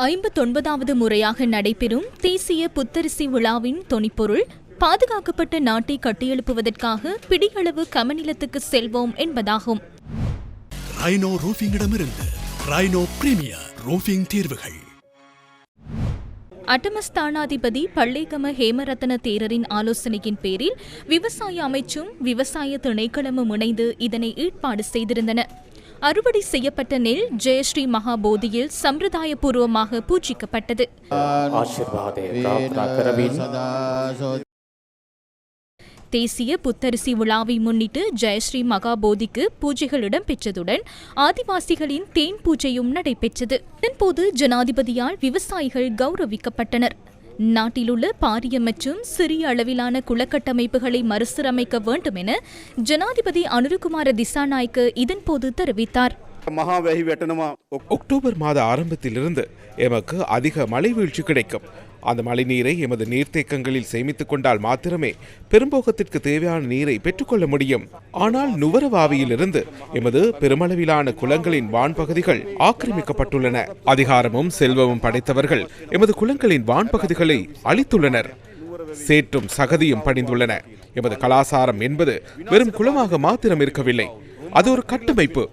59வது முறையாக நடைபெறும் தேசிய புத்தரிசி விழாவின் தொனிப்பொருள் பாதுகாக்கப்பட்ட நாட்டை கட்டியெழுப்புவதற்காக பிடியளவு கமநிலத்துக்கு செல்வோம் என்பதாகும். ரைனோ ரூஃபிங்கிடமிருந்து ரைனோ பிரீமியர் ரூஃபிங் தீர்வுகள். அட்டமஸ்தானாதிபதி பள்ளிகம ஹேமரத்ன தேரரின் ஆலோசனையின் பேரில் விவசாய அமைச்சும் விவசாய திணைக்களமும் இணைந்து இதனை ஏற்பாடு செய்திருந்தன. அறுவடை செய்யப்பட்ட நெல் ஜெயஸ்ரீ மகாபோதியில் சம்பிரதாயபூர்வமாக பூஜிக்கப்பட்டது. தேசிய புத்தரிசி விழாவை முன்னிட்டு ஜெயஸ்ரீ மகாபோதிக்கு பூஜைகள் இடம்பெற்றதுடன் ஆதிவாசிகளின் தேன் பூஜையும் நடைபெற்றது. இதன்போது ஜனாதிபதியால் விவசாயிகள் கௌரவிக்கப்பட்டனர். நாட்டிலுள்ள பாரிய மற்றும் சிறிய அளவிலான குளக்கட்டமைப்புகளை மறுசீரமைக்க வேண்டும் என ஜனாதிபதி அனுரகுமார திசாநாயக்க இதன்போது தெரிவித்தார். அக்டோபர் மாத ஆரம்பத்திலிருந்து எமக்கு அதிக மழை வீழ்ச்சி கிடைக்கும். அந்த மழைநீரை எமது நீர்த்தேக்கங்களில் சேமித்துக் கொண்டால் மாத்திரமே பெரும்போகத்திற்கு தேவையான நீரை பெற்றுக்கொள்ள முடியும். ஆனால் நுவரவாவியிலிருந்து எமது பெருமளவிலான குளங்களின் வான்பகுதிகள் ஆக்கிரமிக்கப்பட்டுள்ளன. அதிகாரமும் செல்வமும் படைத்தவர்கள் எமது குளங்களின் வான்பகுதிகளை அளித்துள்ளனர். சேற்றும் சகதியும் படிந்துள்ளன. எமது கலாசாரம் என்பது வெறும் குளமாக மாத்திரம் இருக்கவில்லை, அது ஒரு கட்டமைப்பு.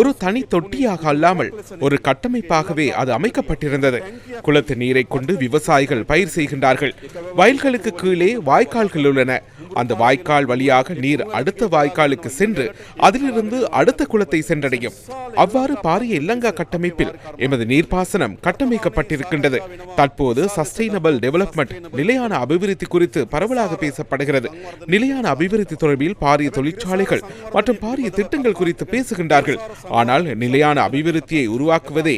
ஒரு தனி தொட்டியாக அல்லாமல் ஒரு கட்டமைப்பாகவே அது அமைக்கப்பட்டிருந்தது. குளத்து நீரை கொண்டு விவசாயிகள் பயிர் செய்கின்றார்கள். வயல்களுக்கு கீழே வாய்க்கால்கள் உள்ளன. அந்த வாய்க்கால் வழியாக நீர் அடுத்த வாய்க்காலுக்கு சென்று அதிலிருந்து அடுத்த குளத்தை சென்றடையும். அவ்வாறு பாரிய இலங்கா கட்டமைப்பில் எமது நீர்ப்பாசனம் கட்டமைக்கப்பட்டிருக்கின்றது. தற்போது சஸ்டைனபிள் டெவலப்மெண்ட், நிலையான அபிவிருத்தி குறித்து பரவலாக பேசப்படுகிறது. நிலையான அபிவிருத்தி தொடர்பில் பாரிய தொழிற்சாலைகள் மற்றும் பாரிய திட்டங்கள் குறித்து பேசுகின்றார்கள். ஆனால் நிலையான அபிவிருத்தியை உருவாக்குவதே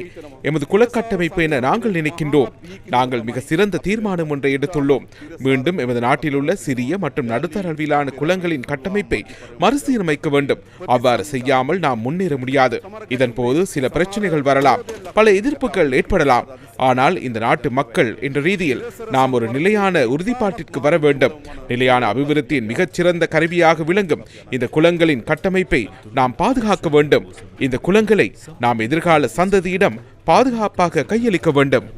எமது குளக்கட்டமைப்பு என நாங்கள் நினைக்கின்றோம். நாங்கள் மிக சிறந்த தீர்மானம் ஒன்றை எடுத்துள்ளோம். மீண்டும் எமது நாட்டில் உள்ள சிறிய மற்றும் நடுத்தர அளவிலான குளங்களின் கட்டமைப்பை மறுசீரமைக்க வேண்டும். அவ்வாறு செய்யாமல் நாம் முன்னேற முடியாது. இதன் போது சில பிரச்சனைகள் வரலாம், பல எதிர்ப்புகள் ஏற்படலாம். ஆனால் இந்த நாட்டு மக்கள் என்ற ரீதியில் நாம் ஒரு நிலையான உறுதிப்பாட்டிற்கு வர வேண்டும். நிலையான அபிவிருத்தியின் மிகச்சிறந்த கருவியாக விளங்கும் இந்த குளங்களின் கட்டமைப்பை நாம் பாதுகாக்க வேண்டும். இந்த குளங்களை நாம் எதிர்கால சந்ததியிடம் பாதுகாப்பாக கையளிக்க வேண்டும்.